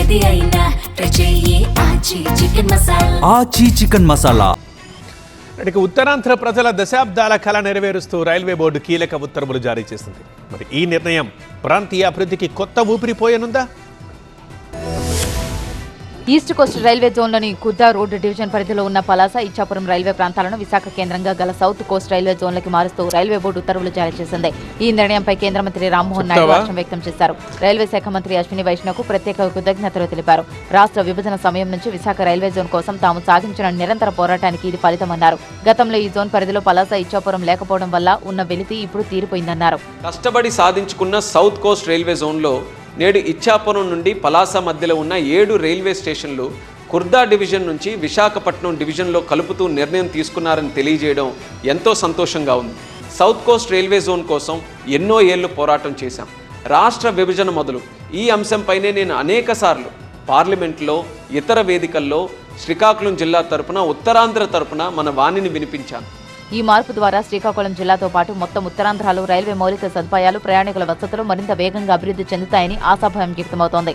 ఏది అయినా ట్రై చెయ్యి ఆచి చికెన్ మసాలా. ఆచి చికెన్ మసాలా. ఇక ఉత్తరాంధ్ర ప్రజల దశాబ్దాల కళ నెరవేరుస్తూ రైల్వే బోర్డు కీలక ఉత్తర్వులు జారీ చేసింది. మరి ఈ నిర్ణయం ప్రాంతీయ అభివృద్ధికి కొత్త ఊపిరిపోయనుందా? ఈస్ట్ కోస్ట్ రైల్వే జోన్లోని కుర్దా రోడ్డు డివిజన్ పరిధిలో ఉన్న పలాస, ఇచ్చాపురం రైల్వే ప్రాంతాలను విశాఖ కేంద్రంగా గల సౌత్ కోస్ట్ రైల్వే జోన్లకి మారుస్తూ రైల్వే బోర్డు ఉత్తర్వులు జారీ చేసింది. ఈ నిర్ణయంపై కేంద్ర మంత్రి రామ్మోహన్ నాయుడు హర్షం వ్యక్తం చేశారు. రైల్వే శాఖ మంత్రి అశ్విని వైష్ణవ్కు ప్రత్యేక కృతజ్ఞతలు తెలిపారు. రాష్ట్ర విభజన సమయం నుంచి విశాఖ రైల్వే జోన్ కోసం తాము సాగించిన నిరంతర పోరాటానికి ఇది ఫలితమన్నారు. గతంలో ఈ జోన్ పరిధిలో పలాస, ఇచ్చాపురం లేకపోవడం వల్ల ఉన్న వెలితి ఇప్పుడు తీరిపోయిందన్నారు. కష్టపడి సాధించుకున్న సౌత్ కోస్ట్ రైల్వే జోన్లో నేడు ఇచ్చాపురం నుండి పలాస మధ్యలో ఉన్న 7 రైల్వే స్టేషన్లు కుర్దా డివిజన్ నుంచి విశాఖపట్నం డివిజన్లో కలుపుతూ నిర్ణయం తీసుకున్నారని తెలియజేయడం ఎంతో సంతోషంగా ఉంది. సౌత్ కోస్ట్ రైల్వే జోన్ కోసం ఎన్నో ఏళ్లు పోరాటం చేశాం. రాష్ట్ర విభజన మొదలు ఈ అంశంపైనే నేను అనేకసార్లు పార్లమెంట్లో, ఇతర వేదికల్లో శ్రీకాకుళం జిల్లా తరపున, ఉత్తరాంధ్ర తరపున మన వాణిని వినిపించాను. ఈ మార్పు ద్వారా శ్రీకాకుళం జిల్లాతో పాటు మొత్తం ఉత్తరాంధ్రలో రైల్వే మౌలిక సదుపాయాలు, ప్రయాణికుల వసతులు మరింత వేగంగా అభివృద్ధి చెందుతాయని ఆశాభావం వ్యక్తమవుతోంది.